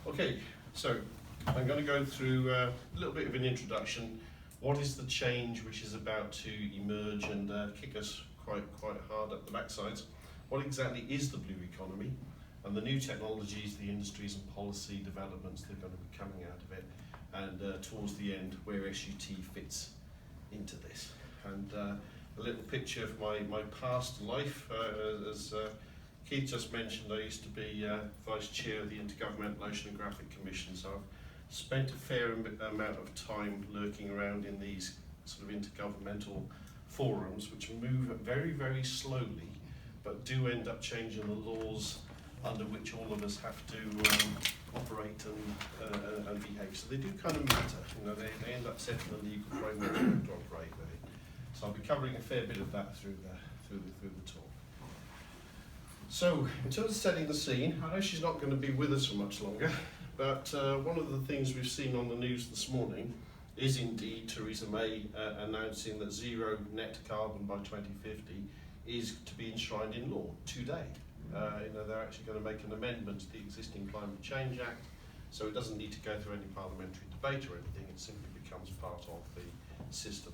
Okay, so I'm going to go through a little bit of an introduction. What is the change which is about to emerge and kick us quite hard up the backsides? What exactly is the blue economy, and the new technologies, the industries and policy developments that are going to be coming out of it, and towards the end where SUT fits into this. And a little picture of my past life. As Keith just mentioned, I used to be Vice Chair of the Intergovernmental Oceanographic Commission, so I've spent a fair amount of time lurking around in these sort of intergovernmental forums, which move very slowly, but do end up changing the laws under which all of us have to operate and behave. So they do kind of matter, you know, they end up setting the legal framework we have to operate with. So I'll be covering a fair bit of that through the talk. So in terms of setting the scene, I know she's not going to be with us for much longer, but one of the things we've seen on the news this morning is indeed Theresa May announcing that zero net carbon by 2050 is to be enshrined in law today. They're actually going to make an amendment to the existing Climate Change Act, so it doesn't need to go through any parliamentary debate or anything, it simply becomes part of the system.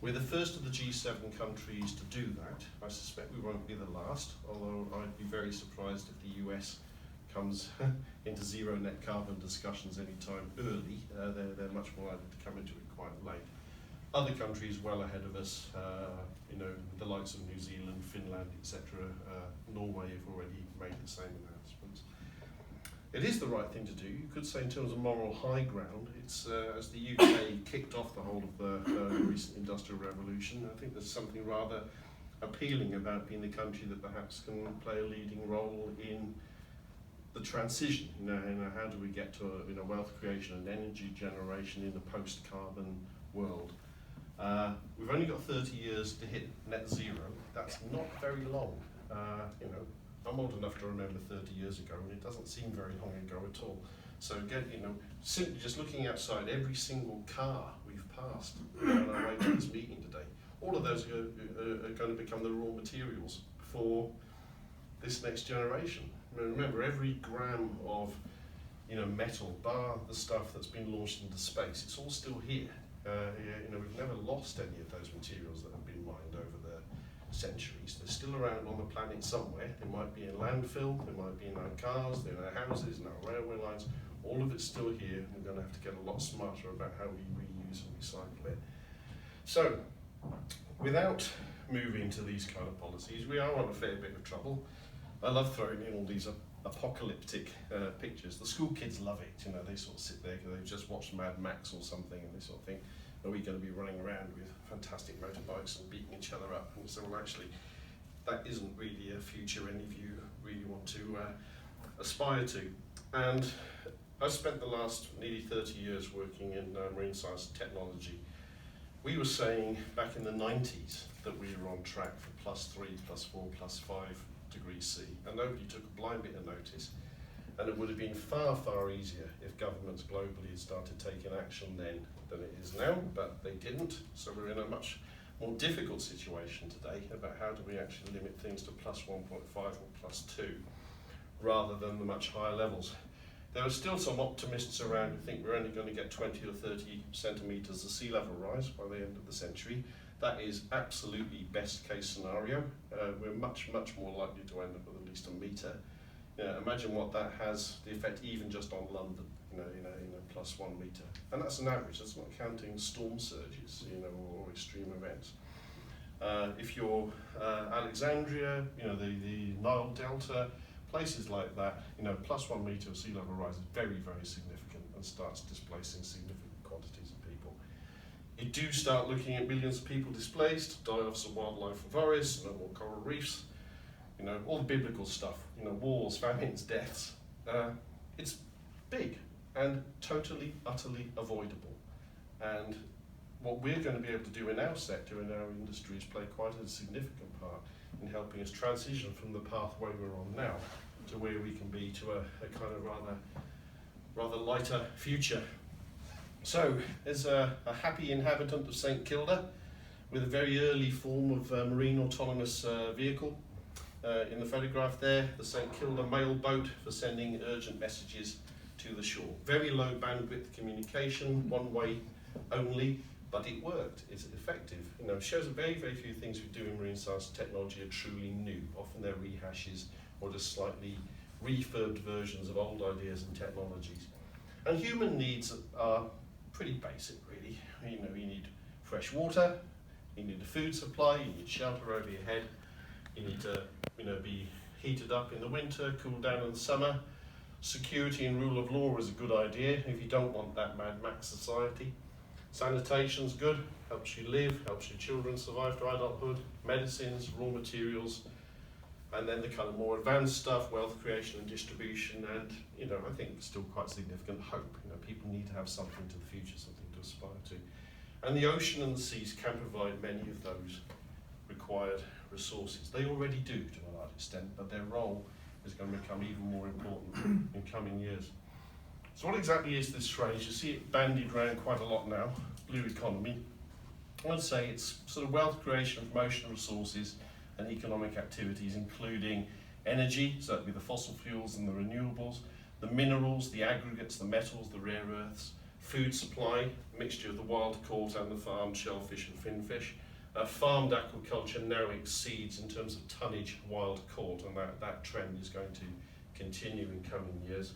We're the first of the G7 countries to do that. I suspect we won't be the last, although I'd be very surprised if the US comes into zero net carbon discussions anytime early. They're much more likely to come into it quite late. Other countries well ahead of us, the likes of New Zealand, Finland, etc. Norway have already made the same announcements. It is the right thing to do. You could say in terms of moral high ground, it's as the UK kicked off the whole of the recent industrial revolution, I think there's something rather appealing about being the country that perhaps can play a leading role in the transition. How do we get to wealth creation and energy generation in a post-carbon world? We've only got 30 years to hit net zero. That's not very long. I'm old enough to remember 30 years ago, and it doesn't seem very long ago at all. So again, simply just looking outside, every single car we've passed on our way to this meeting today, all of those are going to become the raw materials for this next generation. Remember, every gram of metal, bar the stuff that's been launched into space, it's all still here. We've never lost any of those materials that have been mined over the centuries. They're still around on the planet somewhere. They might be in landfill, they might be in our cars, they're in our houses, in our railway lines. All of it's still here, and we're going to have to get a lot smarter about how we reuse and recycle it. So, without moving to these kind of policies, we are on a fair bit of trouble. I love throwing in all these apocalyptic pictures. The school kids love it. They sort of sit there because they've just watched Mad Max or something, and they sort of think, are we going to be running around with fantastic motorbikes and beating each other up? And so, well, actually, that isn't really a future any of you really want to aspire to. And I spent the last nearly 30 years working in marine science and technology. We were saying back in the 90s that we were on track for +3, +4, +5 degrees C, and nobody took a blind bit of notice. And it would have been far easier if governments globally had started taking action then than it is now, but they didn't. So we're in a much more difficult situation today about how do we actually limit things to +1.5 or +2, rather than the much higher levels. There are still some optimists around who think we're only going to get 20 or 30 centimetres of sea level rise by the end of the century. That is absolutely best case scenario. We're much more likely to end up with at least a metre. Imagine what that has, the effect even just on London, in a +1 metre. And that's an average, that's not counting storm surges, or extreme events. If you're Alexandria, the Nile Delta, places like that, +1 metre of sea level rise is very significant and starts displacing significant quantities of people. You do start looking at millions of people displaced, die-offs of wildlife and forests, no more coral reefs, all the biblical stuff, wars, famines, deaths. It's big and totally, utterly avoidable. And what we're going to be able to do in our sector, in our industry, is play quite a significant part in helping us transition from the pathway we're on now to where we can be to a kind of rather lighter future. So, there's a happy inhabitant of St Kilda with a very early form of marine autonomous vehicle. In the photograph there, the St Kilda mail boat for sending urgent messages to the shore. Very low bandwidth communication, one way only, but it worked. It's effective. You know, it shows that very, very few things we do in marine science and technology are truly new. Often they're rehashes or just slightly refurbed versions of old ideas and technologies. And human needs are pretty basic, really. You know, you need fresh water, you need a food supply, you need shelter over your head, you need to, you know, be heated up in the winter, cooled down in the summer. Security and rule of law is a good idea if you don't want that Mad Max society. Sanitation's good, helps you live, helps your children survive to adulthood. Medicines, raw materials, and then the kind of more advanced stuff, wealth creation and distribution, and, you know, I think still quite significant hope. You know, people need to have something to the future, something to aspire to. And the ocean and the seas can provide many of those required resources. They already do to a large extent, but their role is going to become even more important in coming years. So what exactly is this phrase? You see it bandied around quite a lot now, blue economy. I would say it's sort of wealth creation from ocean resources and economic activities, including energy, so that'd be the fossil fuels and the renewables, the minerals, the aggregates, the metals, the rare earths, food supply, mixture of the wild caught and the farmed shellfish and finfish. Farmed aquaculture now exceeds in terms of tonnage wild caught, and that trend is going to continue in coming years.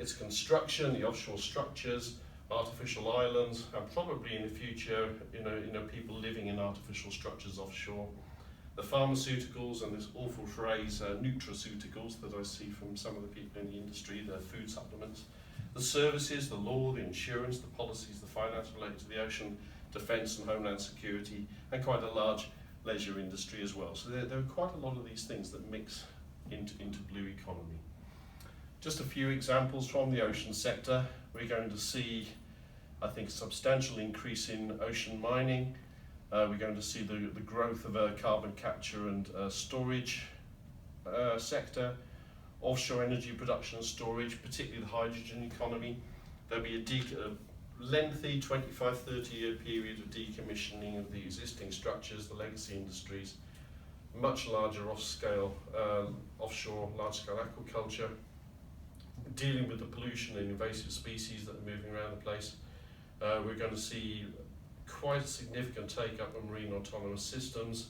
It's construction, the offshore structures, artificial islands, and probably in the future, you know, people living in artificial structures offshore. The pharmaceuticals and this awful phrase, nutraceuticals, that I see from some of the people in the industry, the food supplements. The services, the law, the insurance, the policies, the finance related to the ocean, defence and homeland security, and quite a large leisure industry as well. So there are quite a lot of these things that mix into blue economy. Just a few examples from the ocean sector. We're going to see, I think, a substantial increase in ocean mining. We're going to see the growth of a carbon capture and storage sector, offshore energy production and storage, particularly the hydrogen economy. There'll be a lengthy 25-30 year period of decommissioning of the existing structures, the legacy industries, much larger offshore large-scale aquaculture, dealing with the pollution and invasive species that are moving around the place. We're going to see quite a significant take-up of marine autonomous systems.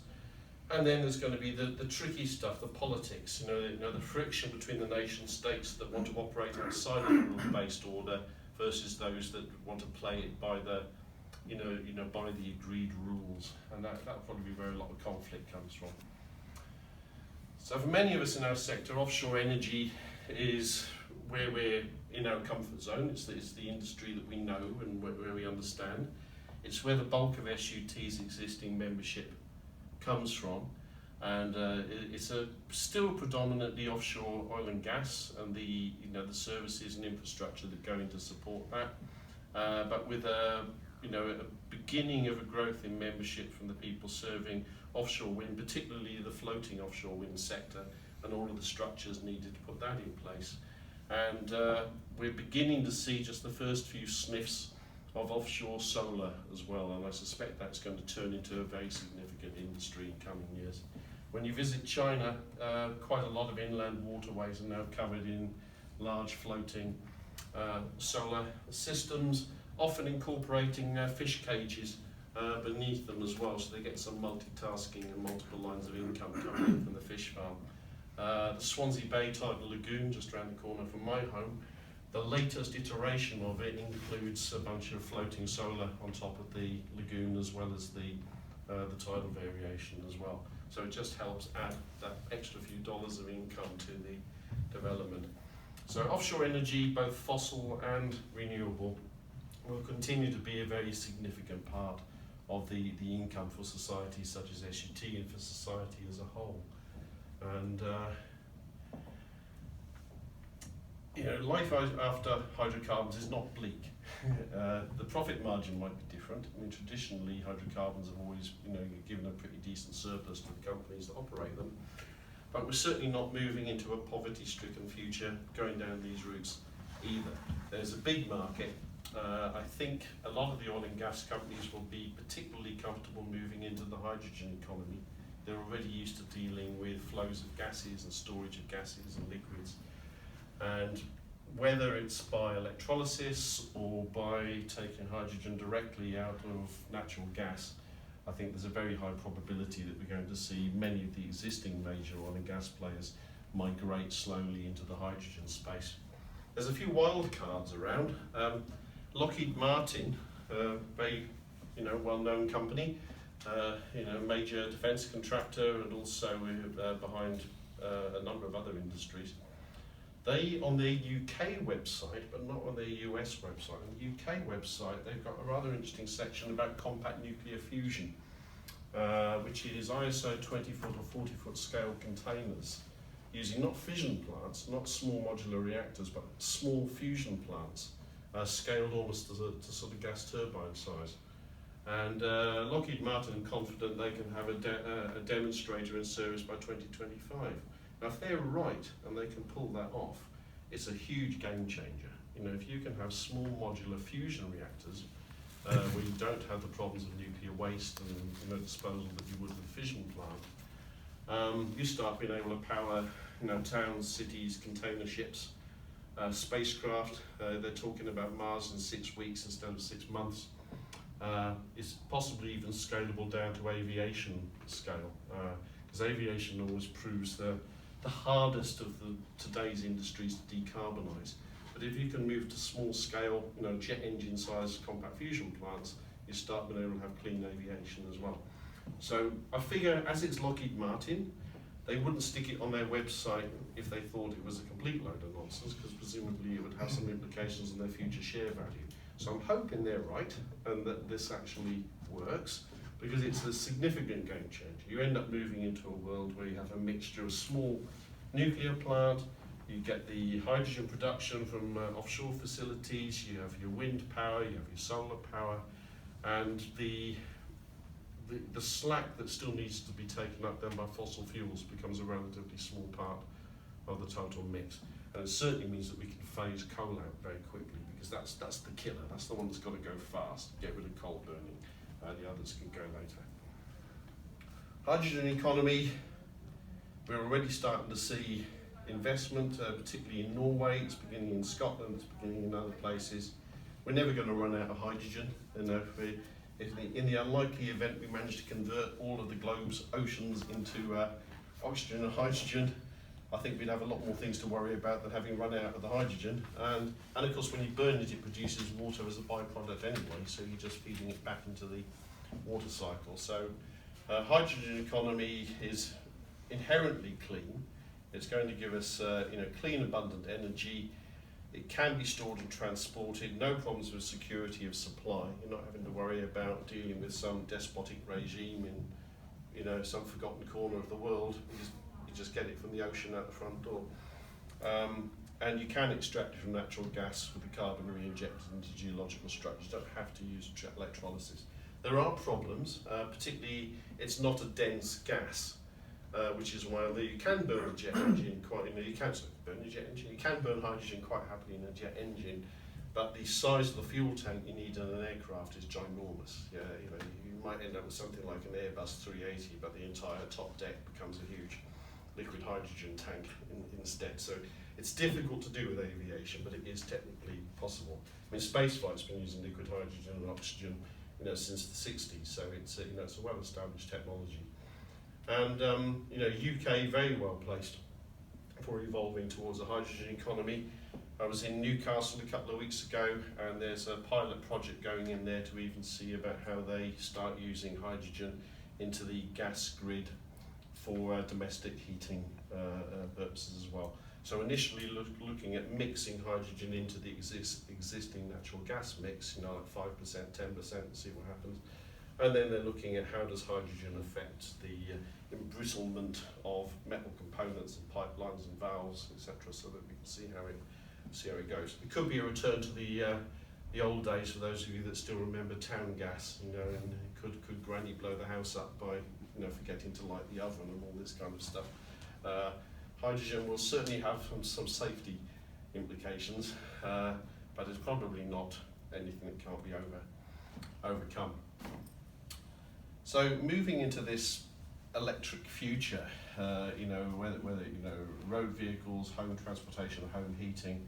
And then there's going to be the tricky stuff, the politics, you know, the friction between the nation states that want to operate outside of the rule-based order versus those that want to play it by the, by the agreed rules. And that'll probably be where a lot of conflict comes from. So for many of us in our sector, offshore energy is where we're in our comfort zone. It's the industry that we know and where we understand. It's where the bulk of SUT's existing membership comes from, and it's still predominantly offshore oil and gas and the services and infrastructure that go in to support that, but with a beginning of a growth in membership from the people serving offshore wind, particularly the floating offshore wind sector, and all of the structures needed to put that in place. And we're beginning to see just the first few sniffs of offshore solar as well, and I suspect that's going to turn into a very significant industry in coming years. When you visit China, quite a lot of inland waterways are now covered in large floating solar systems, often incorporating fish cages beneath them as well, so they get some multitasking and multiple lines of income coming in from the fish farm. The Swansea Bay tidal lagoon, just around the corner from my home, the latest iteration of it includes a bunch of floating solar on top of the lagoon, as well as the tidal variation as well. So it just helps add that extra few dollars of income to the development. So offshore energy, both fossil and renewable, will continue to be a very significant part of the income for societies such as SUT and for society as a whole. And life after hydrocarbons is not bleak. The profit margin might be different. I mean, traditionally, hydrocarbons have always, given a pretty decent surplus to the companies that operate them. But we're certainly not moving into a poverty-stricken future going down these routes either. There's a big market. I think a lot of the oil and gas companies will be particularly comfortable moving into the hydrogen economy. They're already used to dealing with flows of gases and storage of gases and liquids. And whether it's by electrolysis or by taking hydrogen directly out of natural gas, I think there's a very high probability that we're going to see many of the existing major oil and gas players migrate slowly into the hydrogen space. There's a few wild cards around. Lockheed Martin, very well-known company, major defence contractor, and also behind a number of other industries. They, on their UK website, but not on their US website, on the UK website they've got a rather interesting section about compact nuclear fusion, which is ISO 20-foot or 40-foot scale containers, using not fission plants, not small modular reactors, but small fusion plants, scaled almost to sort of gas turbine size. And Lockheed Martin are confident they can have a demonstrator in service by 2025. Now, if they're right and they can pull that off, it's a huge game changer. If you can have small modular fusion reactors where you don't have the problems of nuclear waste and disposal that you would with a fission plant, you start being able to power towns, cities, container ships, spacecraft. They're talking about Mars in 6 weeks instead of 6 months. It's possibly even scalable down to aviation scale, because aviation always proves the hardest of today's industries to decarbonise. But if you can move to small scale, jet engine sized compact fusion plants, you start being able to have clean aviation as well. So I figure, as it's Lockheed Martin, they wouldn't stick it on their website if they thought it was a complete load of nonsense, because presumably it would have some implications on their future share value. So I'm hoping they're right and that this actually works, because it's a significant game changer. You end up moving into a world where you have a mixture of small nuclear plant, you get the hydrogen production from offshore facilities, you have your wind power, you have your solar power, and the slack that still needs to be taken up then by fossil fuels becomes a relatively small part of the total mix. And it certainly means that we can phase coal out very quickly, because that's the killer. That's the one that's got to go fast. Get rid of coal burning. The others can go later. Hydrogen economy. We're already starting to see investment, particularly in Norway. It's beginning in Scotland. It's beginning in other places. We're never going to run out of hydrogen. In the unlikely event we manage to convert all of the globe's oceans into oxygen and hydrogen, I think we'd have a lot more things to worry about than having run out of the hydrogen. And of course, when you burn it, it produces water as a byproduct anyway, so you're just feeding it back into the water cycle. So hydrogen economy is inherently clean. It's going to give us clean, abundant energy. It can be stored and transported, no problems with security of supply. You're not having to worry about dealing with some despotic regime in some forgotten corner of the world. You just get it from the ocean out the front door. And you can extract it from natural gas with the carbon re-injected into geological structures. You don't have to use electrolysis. There are problems, particularly it's not a dense gas, which is why you can burn a jet engine you can burn hydrogen quite happily in a jet engine, but the size of the fuel tank you need in an aircraft is ginormous. You might end up with something like an Airbus 380, but the entire top deck becomes a huge liquid hydrogen tank instead. So it's difficult to do with aviation, but it is technically possible. I mean, spaceflight's been using liquid hydrogen and oxygen, since the 60s. So it's a well-established technology. And UK very well placed for evolving towards a hydrogen economy. I was in Newcastle a couple of weeks ago, and there's a pilot project going in there to even see about how they start using hydrogen into the gas grid for domestic heating purposes as well. So initially looking at mixing hydrogen into the existing natural gas mix, like 5%, 10%, and see what happens. And then they're looking at how does hydrogen affect the embrittlement of metal components and pipelines and valves, etc., so that we can see how it goes. It could be a return to the old days for those of you that still remember town gas, and could Granny blow the house up by forgetting to light the oven and all this kind of stuff. Hydrogen will certainly have some safety implications, but it's probably not anything that can't be overcome. So moving into this electric future, whether road vehicles, home transportation, home heating,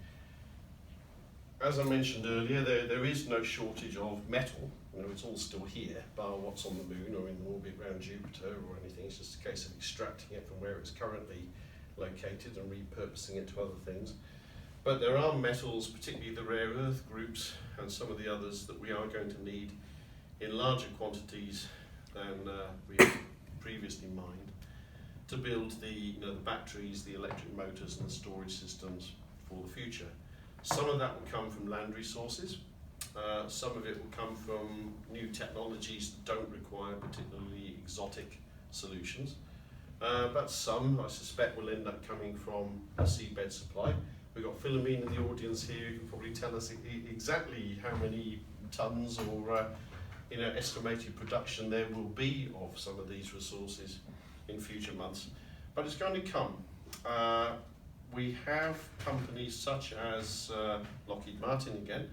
as I mentioned earlier, there is no shortage of metal. You know, it's all still here, bar what's on the moon or in orbit around Jupiter or anything. It's just a case of extracting it from where it's currently located and repurposing it to other things. But there are metals, particularly the rare earth groups and some of the others, that we are going to need in larger quantities than we previously mined to build the batteries, the electric motors and the storage systems for the future. Some of that will come from land resources. Some of it will come from new technologies that don't require particularly exotic solutions. But some, I suspect, will end up coming from the seabed supply. We've got Philomene in the audience here who can probably tell us exactly how many tons or estimated production there will be of some of these resources in future months. But it's going to come. We have companies such as Lockheed Martin again,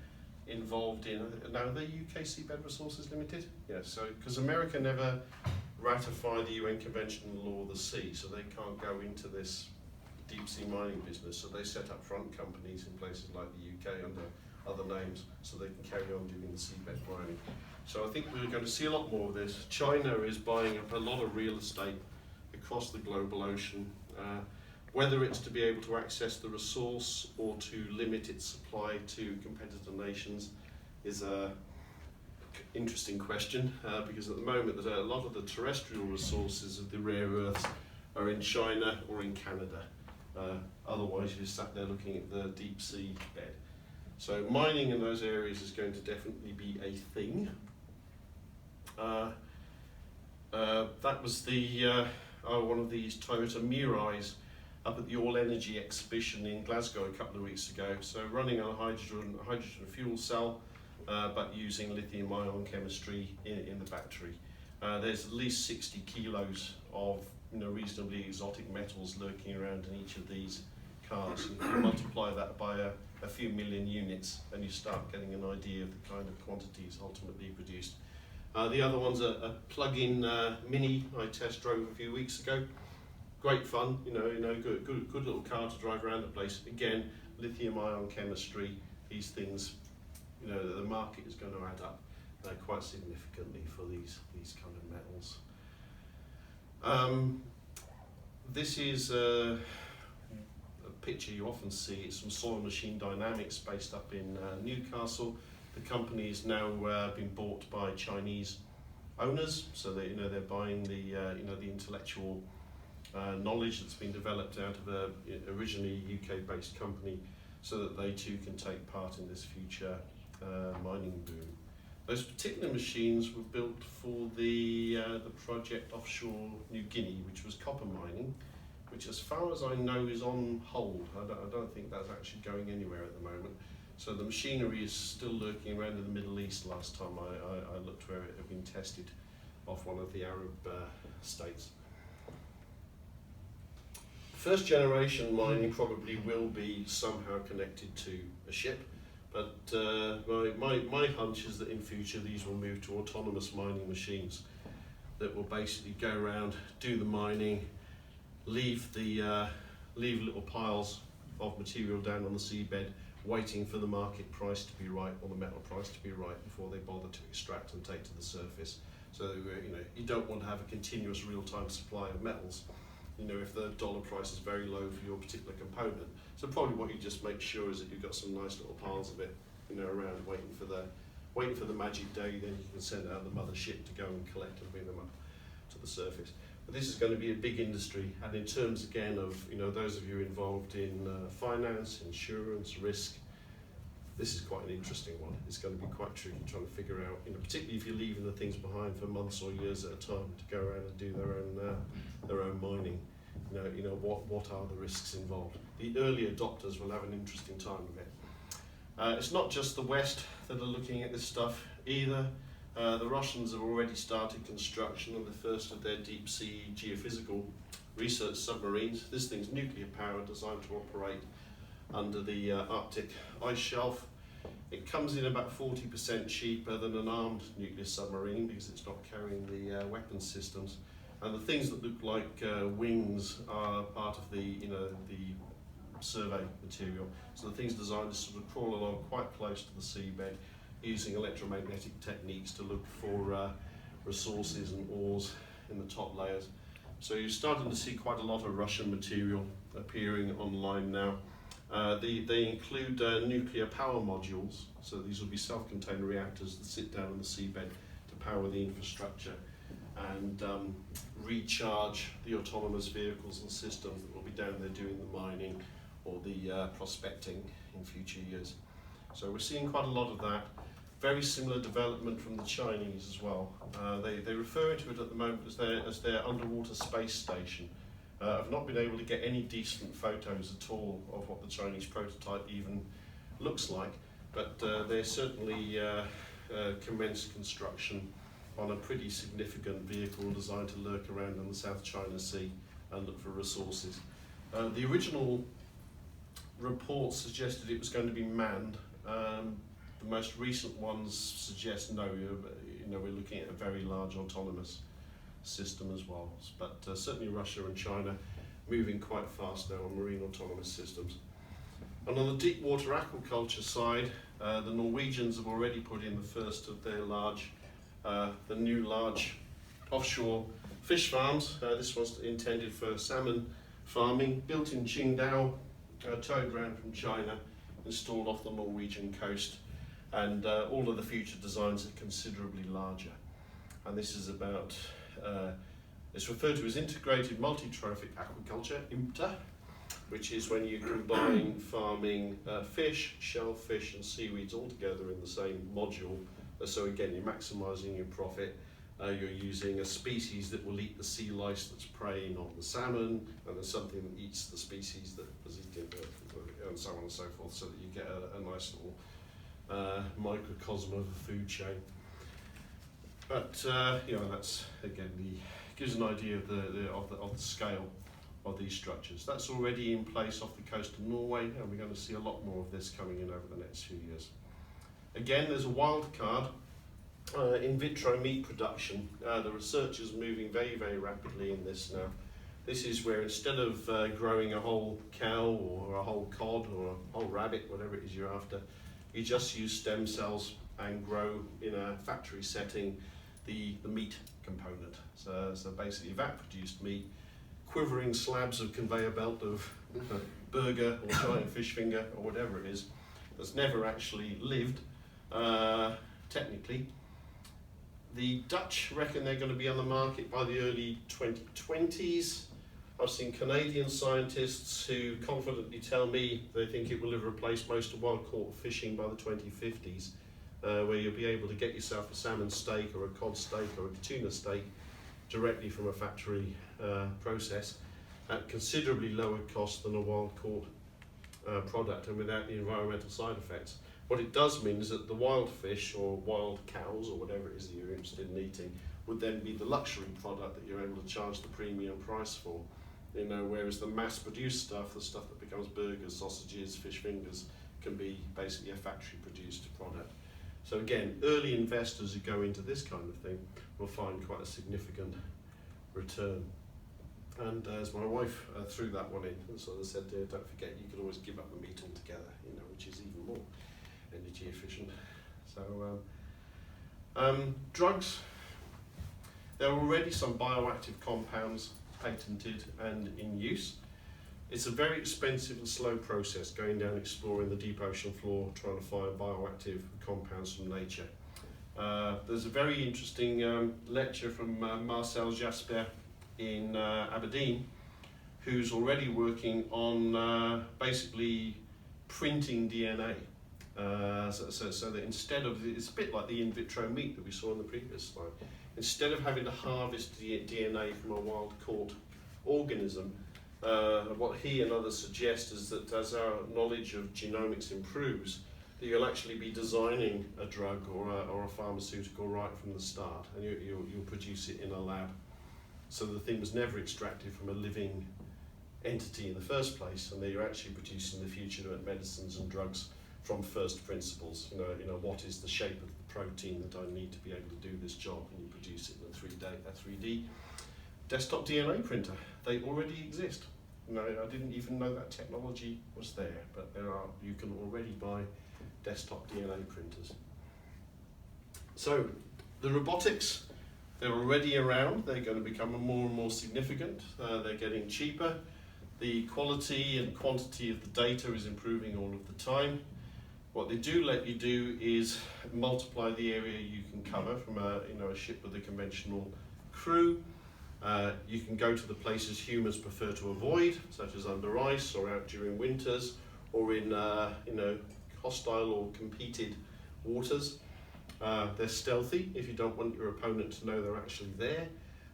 involved in, now the UK Seabed Resources Limited? Yes, so because America never ratified the UN Convention on the Law of the Sea, so they can't go into this deep sea mining business, so they set up front companies in places like the UK under other names so they can carry on doing the seabed mining. So I think we're going to see a lot more of this. China is buying up a lot of real estate across the global ocean, whether it's to be able to access the resource or to limit its supply to competitor nations is a interesting question, because at the moment there's a lot of the terrestrial resources of the rare earths are in China or in Canada. Otherwise you're sat there looking at the deep sea bed. So mining in those areas is going to definitely be a thing. That was the one of these Toyota Mirais up at the All Energy exhibition in Glasgow a couple of weeks ago. So running on a hydrogen fuel cell, but using lithium-ion chemistry in the battery. There's at least 60 kilos of reasonably exotic metals lurking around in each of these cars. And you multiply that by a few million units, and you start getting an idea of the kind of quantities ultimately produced. The other one's a plug-in Mini I test drove a few weeks ago. Great fun, good little car to drive around the place. Again, lithium-ion chemistry, these things, the market is going to add up quite significantly for these kind of metals. This is a picture you often see. It's from Soil Machine Dynamics, based up in Newcastle. The company has now been bought by Chinese owners, so they, they're buying the the intellectual knowledge that's been developed out of a originally UK-based company, so that they too can take part in this future mining boom. Those particular machines were built for the project offshore New Guinea, which was copper mining, which, as far as I know, is on hold. I don't think that's actually going anywhere at the moment. So the machinery is still lurking around in the Middle East. Last time I looked, where it had been tested off one of the Arab states. First generation mining probably will be somehow connected to a ship, but my hunch is that in future these will move to autonomous mining machines that will basically go around, do the mining, leave little piles of material down on the seabed, waiting for the market price to be right or the metal price to be right before they bother to extract and take to the surface. So you don't want to have a continuous real-time supply of metals, if the dollar price is very low for your particular component. So probably what you just make sure is that you've got some nice little piles of it, around waiting for the magic day. Then you can send out the mothership to go and collect and bring them up to the surface. But this is going to be a big industry, and in terms again of those of you involved in finance, insurance, risk, this is quite an interesting one. It's going to be quite tricky trying to figure out, particularly if you're leaving the things behind for months or years at a time to go around and do their own mining. What are the risks involved? The early adopters will have an interesting time of it. It's not just the West that are looking at this stuff either. The Russians have already started construction on the first of their deep sea geophysical research submarines. This thing's nuclear powered, designed to operate under the Arctic ice shelf. It comes in about 40% cheaper than an armed nuclear submarine because it's not carrying the weapons systems. And the things that look like wings are part of the survey material. So the thing's designed to sort of crawl along quite close to the seabed, using electromagnetic techniques to look for resources and ores in the top layers. So you're starting to see quite a lot of Russian material appearing online now. They include nuclear power modules, so these will be self-contained reactors that sit down on the seabed to power the infrastructure and recharge the autonomous vehicles and systems that will be down there doing the mining or the prospecting in future years. So we're seeing quite a lot of that. Very similar development from the Chinese as well. They refer to it at the moment as their underwater space station. I've not been able to get any decent photos at all of what the Chinese prototype even looks like, but they certainly commenced construction on a pretty significant vehicle designed to lurk around in the South China Sea and look for resources. The original report suggested it was going to be manned. The most recent ones suggest no, we're looking at a very large autonomous system as well. But certainly Russia and China moving quite fast now on marine autonomous systems. And on the deep water aquaculture side, the Norwegians have already put in the first of their the new large offshore fish farms. This was intended for salmon farming, built in Qingdao, towed around from China, installed off the Norwegian coast. And all of the future designs are considerably larger. And this is about, it's referred to as integrated multi-trophic aquaculture, IMTA, which is when you combine farming fish, shellfish and seaweeds all together in the same module. So again, you're maximising your profit. You're using a species that will eat the sea lice that's preying on the salmon, and then something that eats the species that was eating and so on and so forth, so that you get a nice little microcosm of a food chain. But that's again gives an idea of the scale of these structures. That's already in place off the coast of Norway, and we're going to see a lot more of this coming in over the next few years. Again, there's a wild card, in vitro meat production. The research is moving very, very rapidly in this now. This is where instead of growing a whole cow or a whole cod or a whole rabbit, whatever it is you're after, you just use stem cells and grow in a factory setting the meat component. So basically vat-produced meat, quivering slabs of conveyor belt of burger or giant fish finger or whatever it is, that's never actually lived, technically. The Dutch reckon they're going to be on the market by the early 2020s. I've seen Canadian scientists who confidently tell me they think it will have replaced most of wild-caught fishing by the 2050s, where you'll be able to get yourself a salmon steak or a cod steak or a tuna steak directly from a factory process at considerably lower cost than a wild-caught product and without the environmental side effects. What it does mean is that the wild fish or wild cows or whatever it is that you're interested in eating would then be the luxury product that you're able to charge the premium price for. Whereas the mass-produced stuff, the stuff that becomes burgers, sausages, fish fingers, can be basically a factory-produced product. So again, early investors who go into this kind of thing will find quite a significant return. And as my wife threw that one in, and sort of said, don't forget, you could always give up the meat altogether, which is even more energy efficient. So drugs, there are already some bioactive compounds patented and in use. It's a very expensive and slow process going down exploring the deep ocean floor trying to find bioactive compounds from nature. There's a very interesting lecture from Marcel Jasper in Aberdeen, who's already working on basically printing DNA. So that instead of, it's a bit like the in vitro meat that we saw in the previous slide, instead of having to harvest DNA from a wild-caught organism, what he and others suggest is that as our knowledge of genomics improves, that you'll actually be designing a drug or a pharmaceutical right from the start, and you'll produce it in a lab. So the thing was never extracted from a living entity in the first place, and that you're actually producing the future medicines and drugs from first principles. What is the shape of the protein that I need to be able to do this job, and you produce it in a 3D desktop DNA printer. They already exist. No, I didn't even know that technology was there, but you can already buy desktop DNA printers. So the robotics, they're already around. They're going to become more and more significant. They're getting cheaper. The quality and quantity of the data is improving all of the time. What they do let you do is multiply the area you can cover from a ship with a conventional crew. You can go to the places humans prefer to avoid, such as under ice or out during winters, or in hostile or competed waters. They're stealthy if you don't want your opponent to know they're actually there,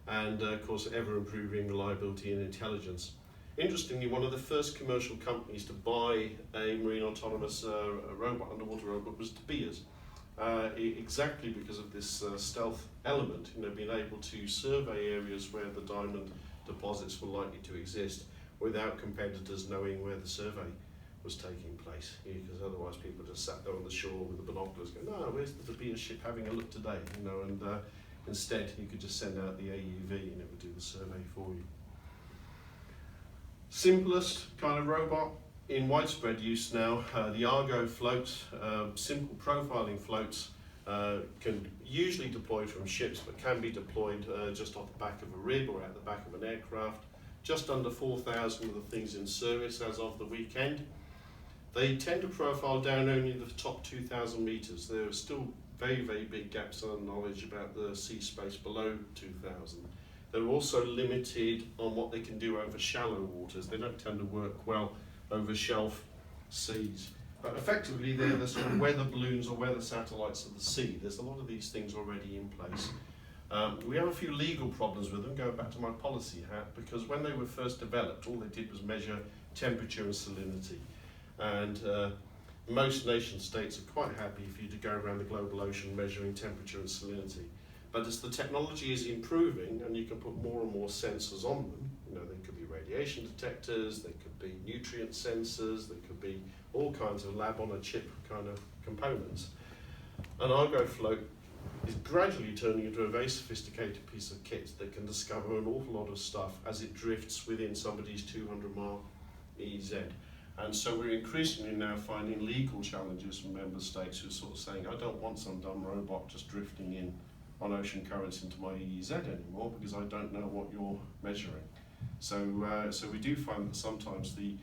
and of course ever improving reliability and intelligence. Interestingly, one of the first commercial companies to buy a marine autonomous underwater robot was De Beers, exactly because of this stealth element, being able to survey areas where the diamond deposits were likely to exist without competitors knowing where the survey was taking place, because otherwise people just sat there on the shore with the binoculars going, no, where's the De Beers ship having a look today, and instead you could just send out the AUV and it would do the survey for you. Simplest kind of robot in widespread use now, the Argo floats, simple profiling floats, can usually deploy from ships, but can be deployed just off the back of a rib or out the back of an aircraft. Just under 4,000 of the things in service as of the weekend. They tend to profile down only the top 2,000 meters. There are still very, very big gaps in knowledge about the sea space below 2,000. They're also limited on what they can do over shallow waters. They don't tend to work well over shelf seas. But effectively, they're the sort of weather balloons or weather satellites of the sea. There's a lot of these things already in place. We have a few legal problems with them, going back to my policy hat, because when they were first developed, all they did was measure temperature and salinity. And most nation states are quite happy for you to go around the global ocean measuring temperature and salinity. But as the technology is improving and you can put more and more sensors on them, they could be radiation detectors, they could be nutrient sensors, they could be all kinds of lab on a chip kind of components. An Argo float is gradually turning into a very sophisticated piece of kit that can discover an awful lot of stuff as it drifts within somebody's 200-mile EEZ. And so we're increasingly now finding legal challenges from member states who are sort of saying, I don't want some dumb robot just drifting in on ocean currents into my EEZ anymore because I don't know what you're measuring. So we do find that sometimes the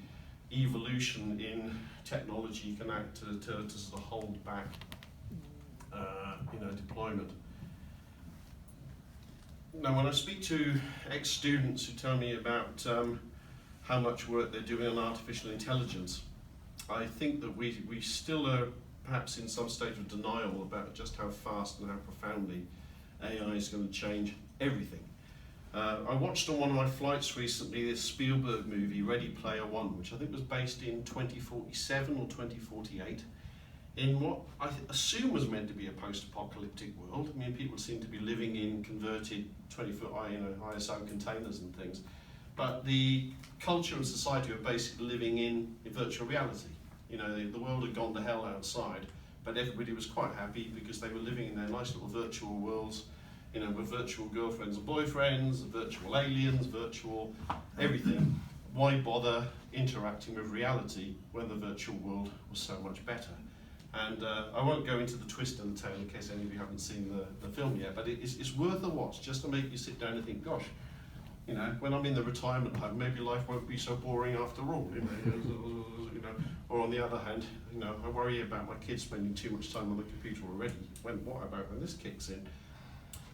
evolution in technology can act to sort of hold back deployment. Now, when I speak to ex-students who tell me about how much work they're doing on artificial intelligence, I think that we still are perhaps in some state of denial about just how fast and how profoundly AI is going to change everything. I watched on one of my flights recently this Spielberg movie, Ready Player One, which I think was based in 2047 or 2048, in what I assume was meant to be a post-apocalyptic world. I mean, people seem to be living in converted 20-foot ISO containers and things, but the culture and society are basically living in virtual reality. The world had gone to hell outside, but everybody was quite happy because they were living in their nice little virtual worlds, with virtual girlfriends and boyfriends, virtual aliens, virtual everything. Why bother interacting with reality when the virtual world was so much better? And I won't go into the twist and the tale in case any of you haven't seen the film yet, but it's worth a watch just to make you sit down and think, gosh, when I'm in the retirement home, maybe life won't be so boring after all. Or on the other hand, I worry about my kids spending too much time on the computer already. What about when this kicks in?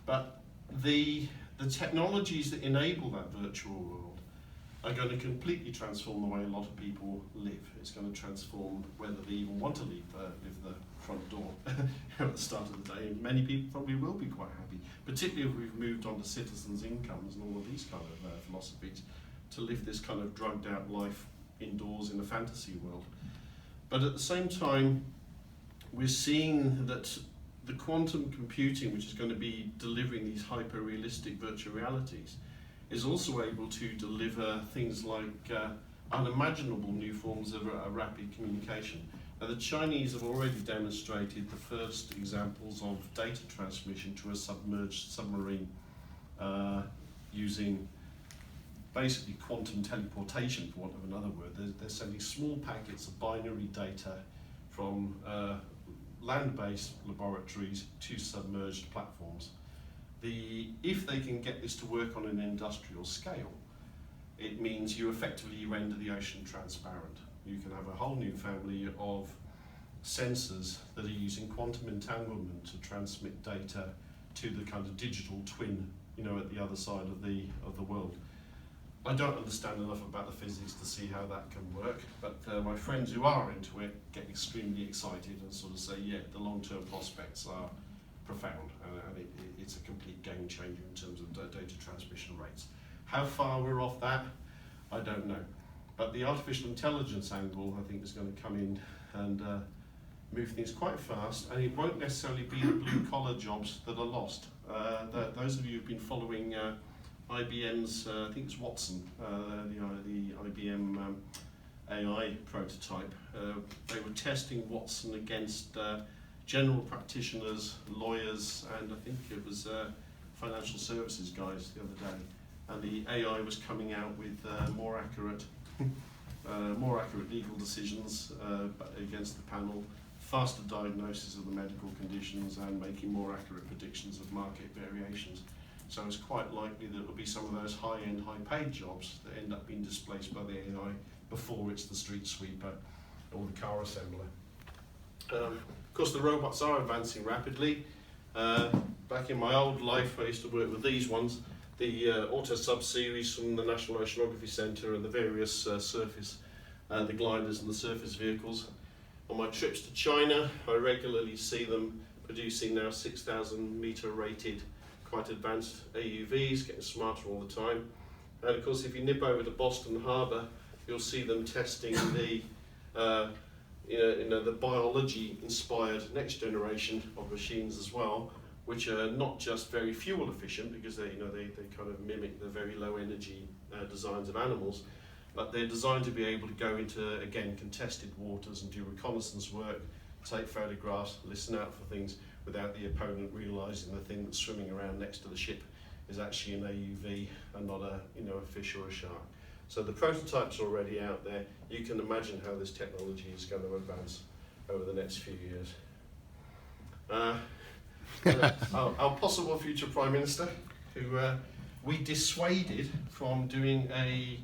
But the technologies that enable that virtual world are going to completely transform the way a lot of people live. It's going to transform whether they even want to leave the front door at the start of the day. And many people probably will be quite happy, particularly if we've moved on to citizens' incomes and all of these kind of philosophies, to live this kind of drugged out life indoors in a fantasy world. But at the same time, we're seeing that the quantum computing, which is going to be delivering these hyper-realistic virtual realities, is also able to deliver things like unimaginable new forms of rapid communication. Now, the Chinese have already demonstrated the first examples of data transmission to a submerged submarine using basically quantum teleportation, for want of another word. They're sending small packets of binary data from land-based laboratories to submerged platforms. If they can get this to work on an industrial scale, it means you effectively render the ocean transparent. You can have a whole new family of sensors that are using quantum entanglement to transmit data to the kind of digital twin, at the other side of the world. I don't understand enough about the physics to see how that can work, but my friends who are into it get extremely excited and sort of say, yeah, the long-term prospects are profound, and it's a complete game changer in terms of data transmission rates. How far we're off that, I don't know. But the artificial intelligence angle, I think, is going to come in and move things quite fast, and it won't necessarily be the blue-collar jobs that are lost. Those of you who've been following IBM's, I think it's Watson, the IBM AI prototype, they were testing Watson against general practitioners, lawyers, and I think it was financial services guys the other day. And the AI was coming out with more accurate legal decisions against the panel, faster diagnosis of the medical conditions, and making more accurate predictions of market variations. So it's quite likely that it will be some of those high-end, high-paid jobs that end up being displaced by the AI before it's the street sweeper or the car assembler. Of course, the robots are advancing rapidly. Back in my old life, I used to work with these ones, the Auto-Sub series from the National Oceanography Centre, and the various surface, the gliders and the surface vehicles. On my trips to China, I regularly see them producing now 6,000 metre rated, quite advanced AUVs, getting smarter all the time. And of course, if you nip over to Boston Harbour, you'll see them testing the the biology-inspired next generation of machines as well, which are not just very fuel efficient, because they kind of mimic the very low energy designs of animals, but they're designed to be able to go into, again, contested waters and do reconnaissance work, take photographs, listen out for things without the opponent realising the thing that's swimming around next to the ship is actually an AUV and not a fish or a shark. So the prototype's already out there. You can imagine how this technology is going to advance over the next few years. Our possible future Prime Minister, who we dissuaded from doing a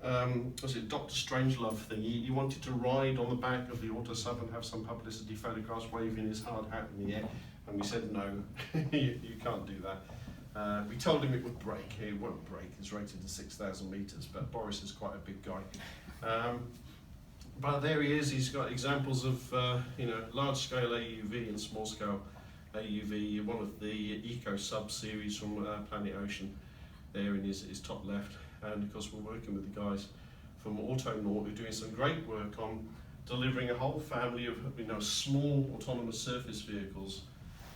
Dr. Strangelove thing. He wanted to ride on the back of the Auto-Sub and have some publicity photographs waving his hard hat in the air, and we said no, you can't do that. We told him it would break. It won't break. It's rated to 6,000 metres, but Boris is quite a big guy. But there he is. He's got examples of large-scale AUV and small-scale AUV. One of the Eco-Sub series from Planet Ocean there in his top left. And of course, we're working with the guys from Autonaut who are doing some great work on delivering a whole family of small autonomous surface vehicles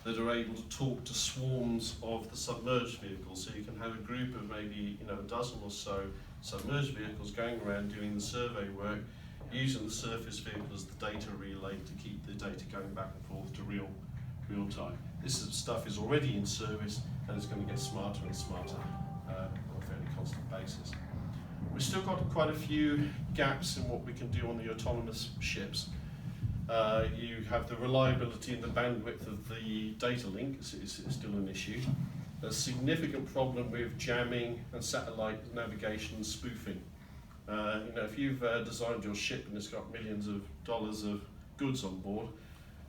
that are able to talk to swarms of the submerged vehicles. So you can have a group of maybe a dozen or so submerged vehicles going around doing the survey work, using the surface vehicle as the data relay to keep the data going back and forth to real time. This stuff is already in service, and it's going to get smarter and smarter on a fairly constant basis. We've still got quite a few gaps in what we can do on the autonomous ships. You have the reliability and the bandwidth of the data link is still an issue. There's a significant problem with jamming and satellite navigation and spoofing. If you've designed your ship and it's got millions of dollars of goods on board,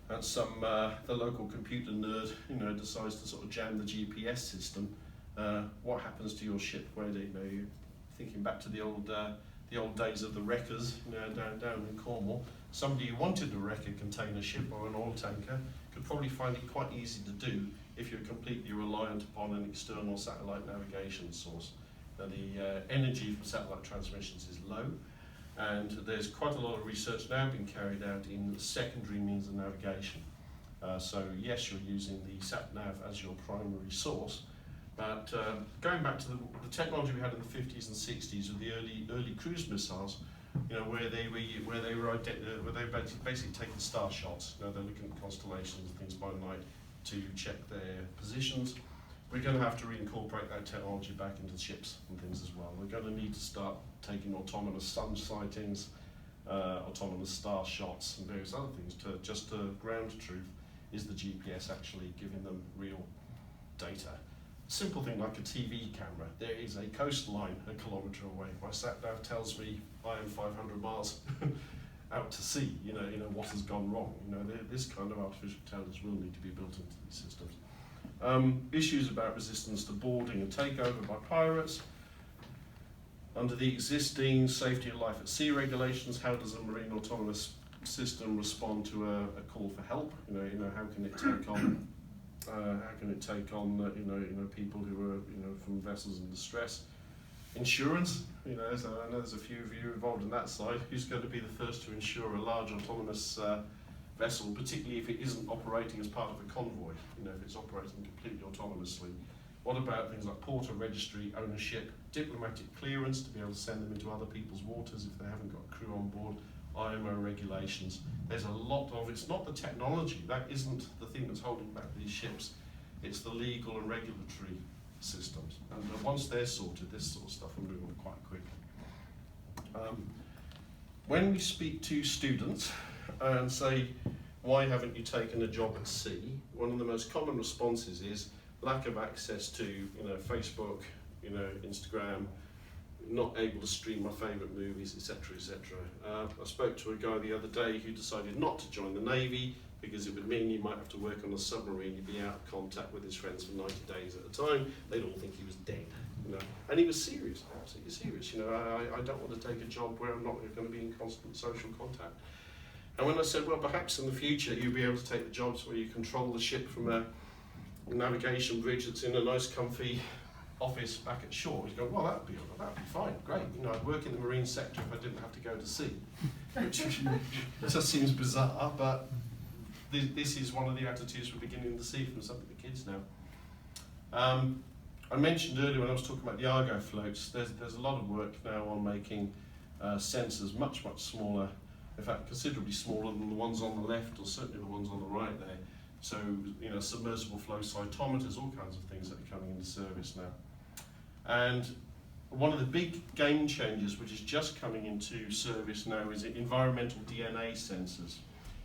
and the local computer nerd decides to sort of jam the GPS system, what happens to your ship? Where you're thinking back to the old days of the wreckers, down in Cornwall. Somebody who wanted to wreck a container ship or an oil tanker could probably find it quite easy to do if you're completely reliant upon an external satellite navigation source. Now, the energy from satellite transmissions is low, and there's quite a lot of research now being carried out in secondary means of navigation. So yes, you're using the sat-nav as your primary source, but going back to the technology we had in the 50s and 60s with the early cruise missiles, where they were basically taking star shots. They're looking at constellations and things by night to check their positions. we're going to have to reincorporate that technology back into ships and things as well. We're going to need to start taking autonomous sun sightings, autonomous star shots and various other things to ground truth. Is the GPS actually giving them real data? A simple thing like a TV camera. There is a coastline a kilometre away. My sat nav tells me I am 500 miles out to sea. You know what has gone wrong. This kind of artificial intelligence will need to be built into these systems. Issues about resistance to boarding and takeover by pirates. Under the existing safety of life at sea regulations, how does a marine autonomous system respond to a call for help? How can it take on people who are from vessels in distress? Insurance, so I know there's a few of you involved in that side. Who's going to be the first to insure a large autonomous vessel, particularly if it isn't operating as part of a convoy? If it's operating completely autonomously. What about things like port or registry, ownership, diplomatic clearance to be able to send them into other people's waters if they haven't got crew on board, IMO regulations? There's a lot of, it's not the technology, that isn't the thing that's holding back these ships, it's the legal and regulatory systems. And once they're sorted, this sort of stuff will move on quite quickly. When we speak to students and say, why haven't you taken a job at sea? One of the most common responses is lack of access to Facebook, Instagram, not able to stream my favourite movies, etc., etc. I spoke to a guy the other day who decided not to join the Navy because it would mean he might have to work on a submarine, he'd be out of contact with his friends for 90 days at a time, they'd all think he was dead. And he was serious, absolutely serious. I don't want to take a job where I'm not going to be in constant social contact. And when I said, well, perhaps in the future you'll be able to take the jobs where you control the ship from a navigation bridge that's in a nice comfy office back at shore, he's going, well, that'd be fine, great. I'd work in the marine sector if I didn't have to go to sea. Which just seems bizarre, but this is one of the attitudes we're beginning to see from some of the kids now. I mentioned earlier when I was talking about the Argo floats, there's a lot of work now on making sensors much, much smaller, in fact considerably smaller than the ones on the left, or certainly the ones on the right there. So, submersible flow cytometers, all kinds of things that are coming into service now. And one of the big game changers, which is just coming into service now, is environmental DNA sensors.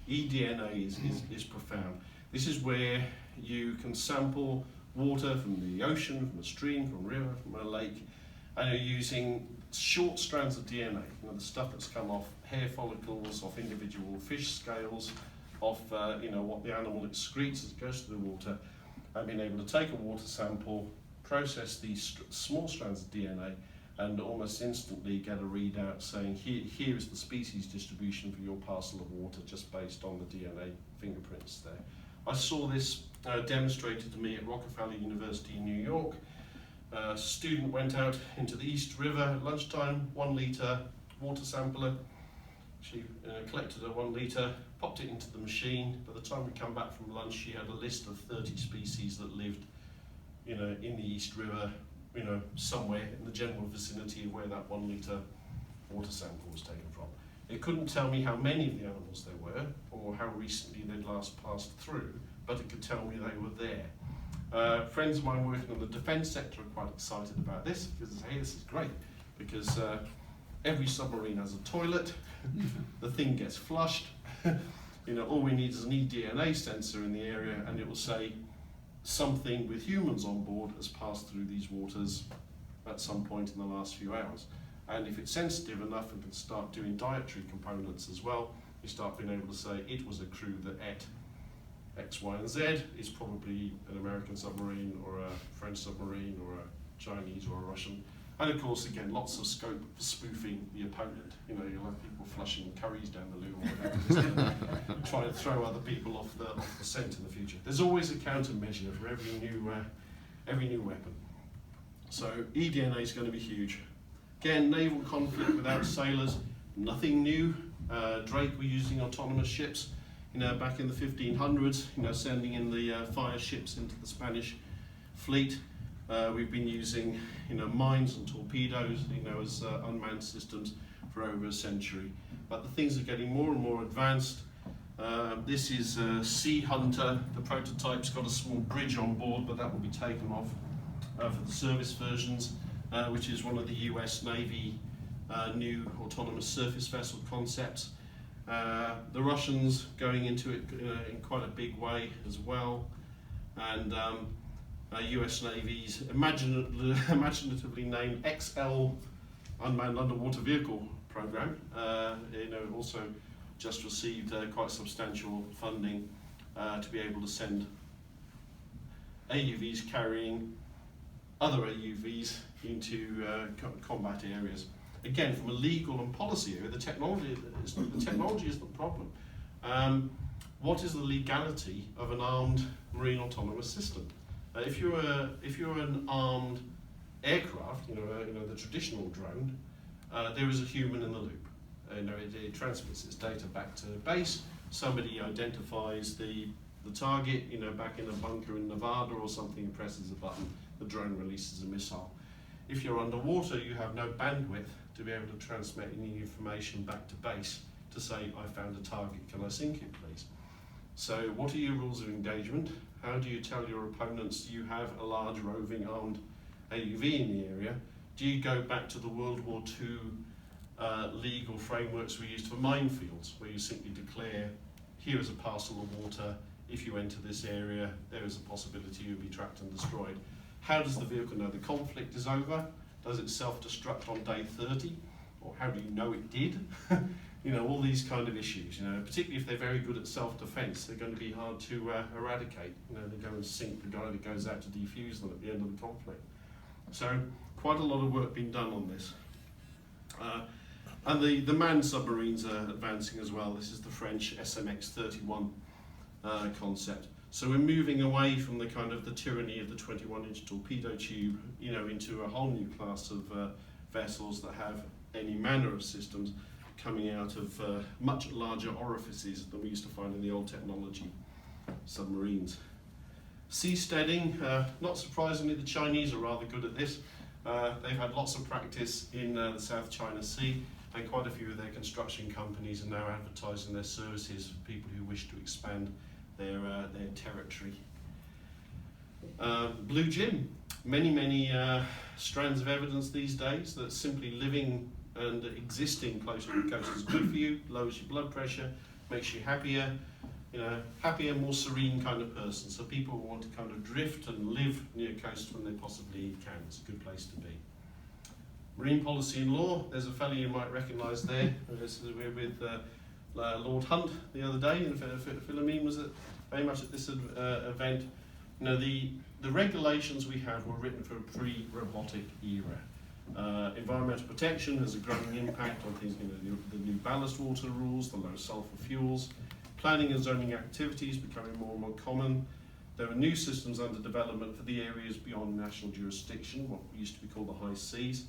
eDNA is profound. This is where you can sample water from the ocean, from a stream, from a river, from a lake, and you're using short strands of DNA, the stuff that's come off hair follicles, off individual fish scales, off what the animal excretes as it goes to the water, and being able to take a water sample, process these small strands of DNA, and almost instantly get a readout saying here is the species distribution for your parcel of water just based on the DNA fingerprints there. I saw this demonstrated to me at Rockefeller University in New York. A student went out into the East River at lunchtime, 1 litre water sampler. She collected a 1 litre, popped it into the machine. By the time we come back from lunch, she had a list of 30 species that lived, in the East River, somewhere in the general vicinity of where that 1 litre water sample was taken from. It couldn't tell me how many of the animals there were, or how recently they'd last passed through, but it could tell me they were there. Friends of mine working in the defence sector are quite excited about this, because they say, hey, this is great, because every submarine has a toilet, the thing gets flushed, all we need is an eDNA sensor in the area, and it will say something with humans on board has passed through these waters at some point in the last few hours. And if it's sensitive enough and can start doing dietary components as well, you start being able to say it was a crew that ate X, Y, and Z. It's probably an American submarine or a French submarine or a Chinese or a Russian. And of course, again, lots of scope for spoofing the opponent. You'll have people flushing curries down the loo or whatever, trying to throw other people off the scent in the future. There's always a countermeasure for every new weapon. So eDNA is going to be huge. Again, naval conflict without sailors, nothing new. Drake were using autonomous ships, back in the 1500s, sending in the fire ships into the Spanish fleet. We've been using, mines and torpedoes, as unmanned systems for over a century. But the things are getting more and more advanced. This is Sea Hunter. The prototype's got a small bridge on board, but that will be taken off for the service versions, which is one of the US Navy new autonomous surface vessel concepts. The Russians going into it in quite a big way as well, and US Navy's imaginatively named XL Unmanned Underwater Vehicle program, also just received quite substantial funding to be able to send AUVs carrying other AUVs into combat areas. Again, from a legal and policy area, the technology is the problem. What is the legality of an armed marine autonomous system? If you're an armed aircraft, the traditional drone, there is a human in the loop. It transmits its data back to base. Somebody identifies the target, back in a bunker in Nevada or something, presses a button, the drone releases a missile. If you're underwater, you have no bandwidth to be able to transmit any information back to base to say, I found a target, can I sink it please? So what are your rules of engagement? How do you tell your opponents you have a large roving armed AUV in the area? Do you go back to the World War II legal frameworks we used for minefields, where you simply declare, here is a parcel of water, if you enter this area, there is a possibility you'll be trapped and destroyed. How does the vehicle know the conflict is over? Does it self-destruct on day 30? Or how do you know it did? All these kind of issues, particularly if they're very good at self-defense, they're going to be hard to eradicate. They go and sink the guy that goes out to defuse them at the end of the conflict. So quite a lot of work being done on this. And the manned submarines are advancing as well. This is the French SMX-31 concept. So we're moving away from the kind of the tyranny of the 21-inch torpedo tube, into a whole new class of vessels that have any manner of systems coming out of much larger orifices than we used to find in the old technology submarines. Seasteading, not surprisingly, the Chinese are rather good at this. They've had lots of practice in the South China Sea, and quite a few of their construction companies are now advertising their services for people who wish to expand their territory. Blue Gym, many strands of evidence these days that simply living and existing close to the coast is good for you, lowers your blood pressure, makes you happier, more serene kind of person. So people want to kind of drift and live near coast when they possibly can. It's a good place to be. Marine policy and law, there's a fellow you might recognise there. We're with Lord Hunt the other day, and Philomene was very much at this event. The regulations we had were written for a pre-robotic era. Environmental protection has a growing impact on things, the new ballast water rules, the low sulphur fuels, planning and zoning activities becoming more and more common. There are new systems under development for the areas beyond national jurisdiction, what used to be called the high seas.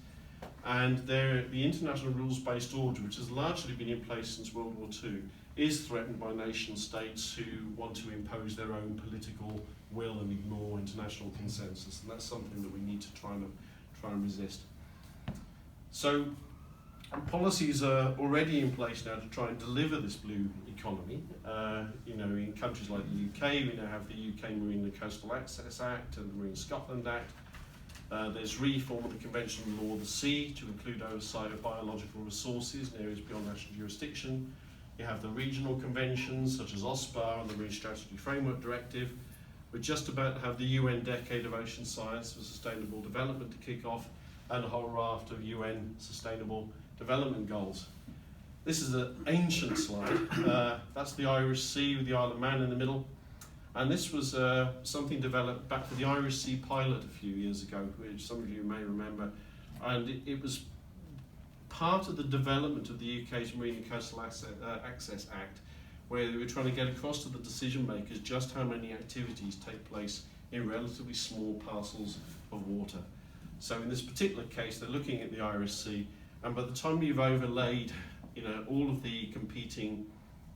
And the international rules-based order, which has largely been in place since World War II, is threatened by nation states who want to impose their own political will and ignore international consensus. And that's something that we need to try and resist. So policies are already in place now to try and deliver this blue economy. In countries like the UK, we now have the UK Marine and Coastal Access Act and the Marine Scotland Act. There's reform of the Convention on the Law of the Sea to include oversight of biological resources in areas beyond national jurisdiction. You have the regional conventions such as OSPAR and the Marine Strategy Framework Directive. We're just about to have the UN Decade of Ocean Science for Sustainable Development to kick off, and a whole raft of UN Sustainable Development Goals. This is an ancient slide. That's the Irish Sea with the Isle of Man in the middle. And this was something developed back for the Irish Sea pilot a few years ago, which some of you may remember. And it was part of the development of the UK's Marine and Coastal Access Act, where they were trying to get across to the decision makers just how many activities take place in relatively small parcels of water. So in this particular case, they're looking at the Irish Sea, and by the time you've overlaid all of the competing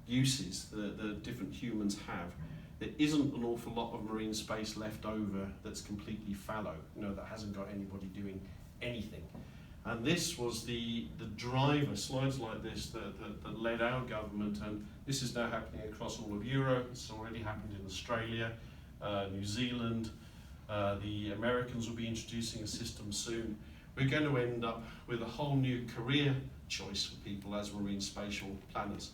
uses that different humans have, there isn't an awful lot of marine space left over that's completely fallow, that hasn't got anybody doing anything. And this was the driver, slides like this, that led our government, and this is now happening across all of Europe. It's already happened in Australia, New Zealand. The Americans will be introducing a system soon. We're going to end up with a whole new career choice for people as marine spatial planners.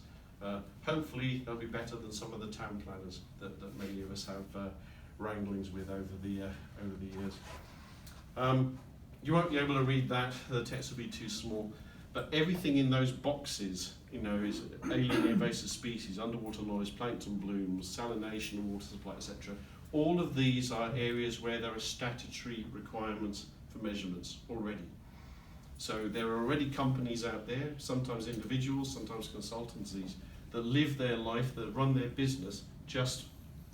Hopefully they'll be better than some of the town planners that many of us have wranglings with over the years. You won't be able to read that, the text will be too small, but everything in those boxes, is alien invasive species, underwater noise, plankton blooms, salination, water supply, etc. All of these are areas where there are statutory requirements for measurements already. So there are already companies out there, sometimes individuals, sometimes consultancies, that live their life, that run their business just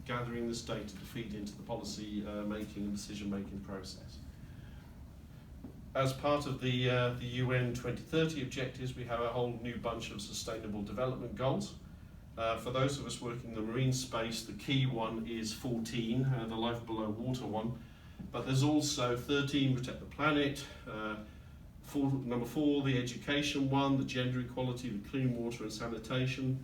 gathering this data to feed into the policy making and decision making process. As part of the UN 2030 objectives, we have a whole new bunch of sustainable development goals. For those of us working in the marine space, the key one is 14, the life below water one, but there's also 13, protect the planet, number 4, the education one, the gender equality, the clean water and sanitation,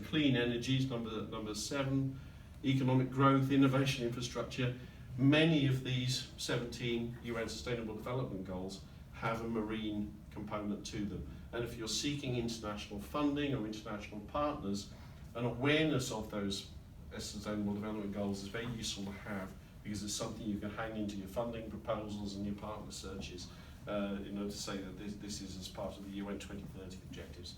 clean energies, number 7, economic growth, innovation infrastructure. Many of these 17 UN Sustainable Development Goals have a marine component to them. And if you're seeking international funding or international partners, an awareness of those Sustainable Development Goals is very useful to have, because it's something you can hang into your funding proposals and your partner searches to say that this is as part of the UN 2030 objectives.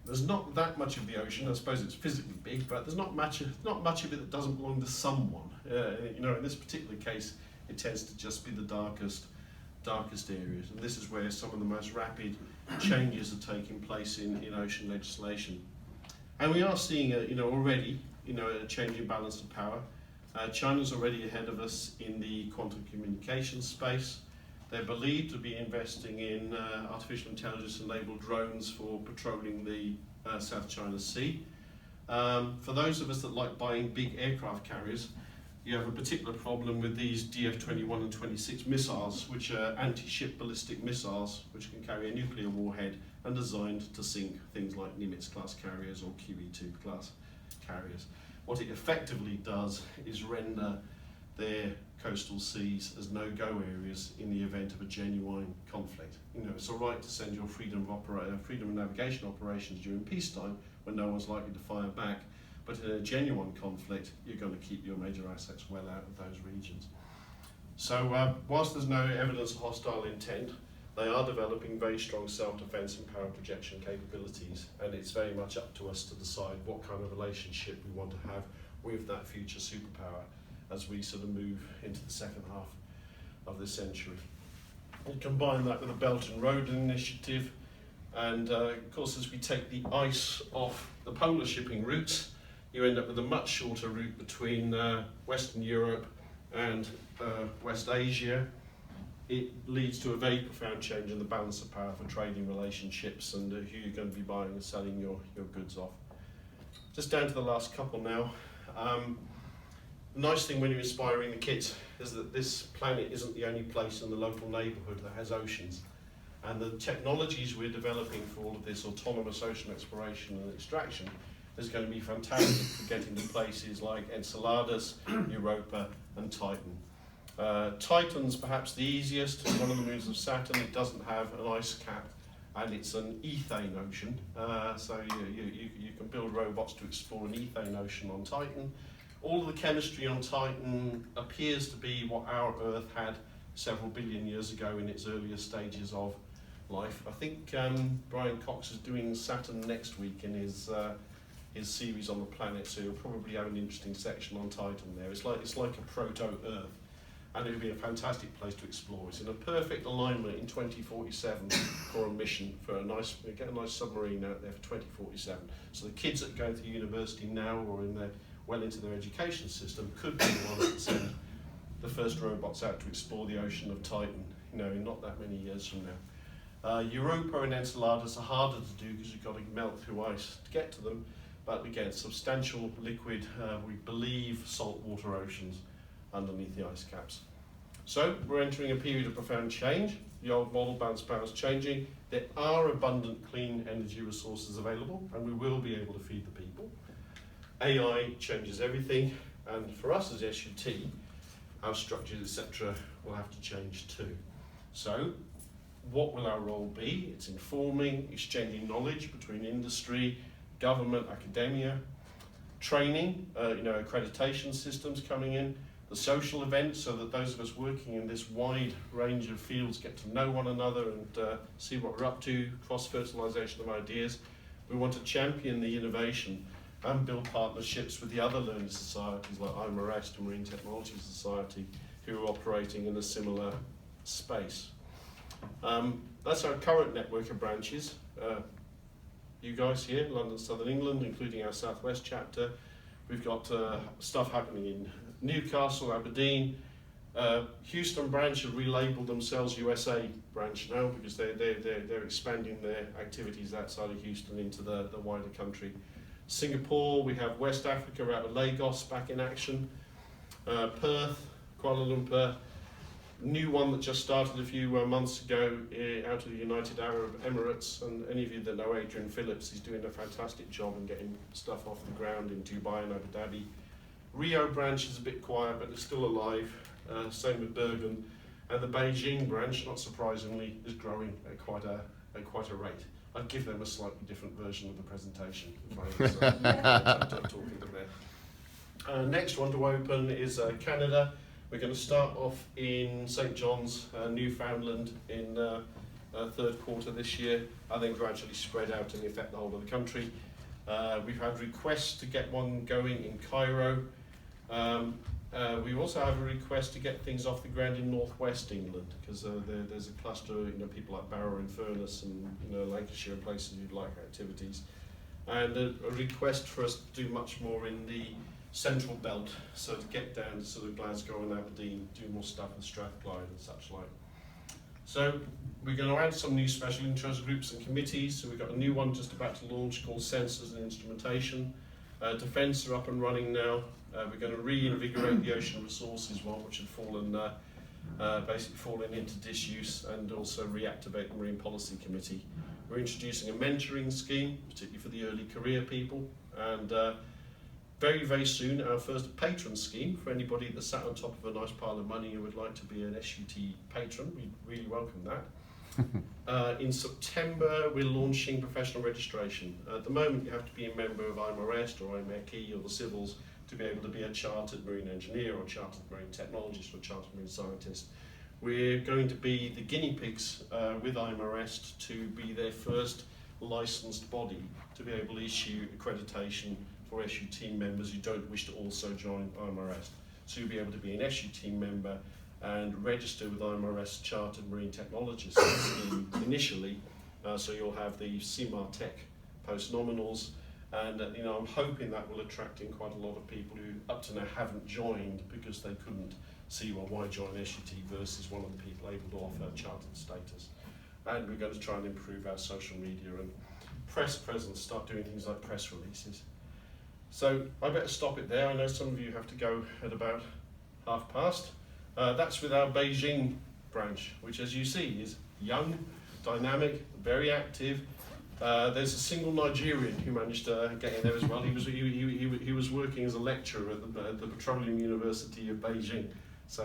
There's not that much of the ocean. I suppose it's physically big, but there's not much of it that doesn't belong to someone. In this particular case, it tends to just be the darkest areas, and this is where some of the most rapid changes are taking place in ocean legislation. And we are seeing already a change in balance of power. China's already ahead of us in the quantum communications space. They're believed to be investing in artificial intelligence-enabled drones for patrolling the South China Sea. For those of us that like buying big aircraft carriers, you have a particular problem with these DF-21 and 26 missiles, which are anti-ship ballistic missiles, which can carry a nuclear warhead and designed to sink things like Nimitz-class carriers or QE-2 class carriers. What it effectively does is render their coastal seas as no-go areas in the event of a genuine conflict. It's all right to send your freedom of navigation operations during peacetime when no one's likely to fire back, but in a genuine conflict, you're going to keep your major assets well out of those regions. So whilst there's no evidence of hostile intent, they are developing very strong self-defense and power projection capabilities, and it's very much up to us to decide what kind of relationship we want to have with that future superpower as we sort of move into the second half of this century. You combine that with the Belt and Road Initiative, and of course as we take the ice off the polar shipping routes, you end up with a much shorter route between Western Europe and West Asia. It leads to a very profound change in the balance of power for trading relationships and who you're going to be buying and selling your goods off. Just down to the last couple now. The nice thing when you're inspiring the kids is that this planet isn't the only place in the local neighbourhood that has oceans. And the technologies we're developing for all of this autonomous ocean exploration and extraction is going to be fantastic for getting to places like Enceladus, Europa and Titan. Titan's perhaps the easiest. It's one of the moons of Saturn. It doesn't have an ice cap and it's an ethane ocean. So you can build robots to explore an ethane ocean on Titan. All of the chemistry on Titan appears to be what our Earth had several billion years ago in its earlier stages of life. I think Brian Cox is doing Saturn next week in his series on the planet, so he'll probably have an interesting section on Titan there. It's like a proto-Earth, and it'll be a fantastic place to explore. It's in a perfect alignment in 2047 for a mission, get a nice submarine out there for 2047. So the kids that go to university now or well into their education system could be the ones that send the first robots out to explore the ocean of Titan, in not that many years from now. Europa and Enceladus are harder to do because you've got to melt through ice to get to them, but again, substantial liquid, we believe saltwater oceans underneath the ice caps. So we're entering a period of profound change. The old model, balance power, is changing. There are abundant clean energy resources available, and we will be able to feed the people. AI changes everything, and for us as SUT, our structures, etc., will have to change too. So, what will our role be? It's informing, exchanging knowledge between industry, government, academia, training, accreditation systems coming in, the social events, so that those of us working in this wide range of fields get to know one another and see what we're up to, cross-fertilisation of ideas. We want to champion the innovation and build partnerships with the other learning societies like IMREST and Marine Technology Society, who are operating in a similar space. That's our current network of branches. You guys here, London, Southern England, including our Southwest chapter. We've got stuff happening in Newcastle, Aberdeen. Houston branch have relabeled themselves USA branch now because they're expanding their activities outside of Houston into the wider country. Singapore, we have West Africa out of Lagos back in action. Perth, Kuala Lumpur. New one that just started a few months ago out of the United Arab Emirates, and any of you that know Adrian Phillips, he's doing a fantastic job in getting stuff off the ground in Dubai and Abu Dhabi. Rio branch is a bit quiet, but it's still alive. Same with Bergen, and the Beijing branch, not surprisingly, is growing at quite a rate. I'd give them a slightly different version of the presentation if I was talking to them. Next one to open is Canada. We're going to start off in St John's, Newfoundland, in third quarter this year, and then gradually spread out and affect the whole of the country. We've had requests to get one going in Cairo. We also have a request to get things off the ground in northwest England, because there's a cluster, people like Barrow and Furness and Lancashire and places who'd like activities, and a request for us to do much more in the central belt, so to get down to sort of Glasgow and Aberdeen, do more stuff with Strathclyde and such like. So we're going to add some new special interest groups and committees. So we've got a new one just about to launch called Sensors and Instrumentation. Defence are up and running now. We're going to reinvigorate the ocean resources one, which had basically fallen into disuse, and also reactivate the Marine Policy Committee. We're introducing a mentoring scheme, particularly for the early career people, and very, very soon our first patron scheme for anybody that sat on top of a nice pile of money and would like to be an SUT patron. We'd really welcome that. In September, we're launching professional registration. At the moment, you have to be a member of IMREST or IMECI or the civils to be able to be a chartered marine engineer or chartered marine technologist or chartered marine scientist. We're going to be the guinea pigs with IMREST to be their first licensed body to be able to issue accreditation for SUT members who don't wish to also join IMREST. So you'll be able to be an SUT member and register with IMREST Chartered Marine Technologist scheme initially. So you'll have the CMAR Tech post-nominals, and I'm hoping that will attract in quite a lot of people who up to now haven't joined because they couldn't see, well, why join SUT versus one of the people able to offer chartered status. And we're going to try and improve our social media and press presence, start doing things like press releases. So I better stop it there. I know some of you have to go at about past. That's with our Beijing branch, which, as you see, is young, dynamic, very active. There's a single Nigerian who managed to get in there as well. He was working as a lecturer at the Petroleum University of Beijing. So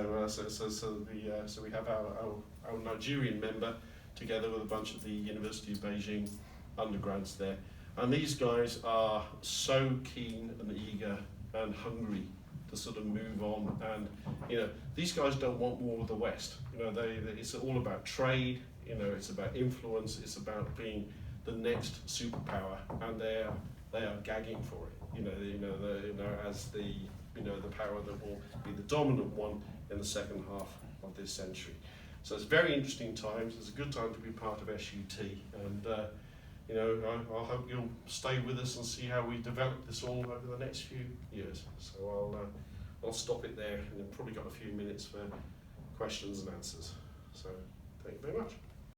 we have our Nigerian member together with a bunch of the University of Beijing undergrads there. And these guys are so keen and eager and hungry to sort of move on. And these guys don't want war with the West. It's all about trade. It's about influence. It's about being the next superpower, and they are gagging for it. As the power that will be the dominant one in the second half of this century. So it's very interesting times. It's a good time to be part of SUT, and I hope you'll stay with us and see how we develop this all over the next few years. So I'll stop it there, and then probably got a few minutes for questions and answers. So thank you very much.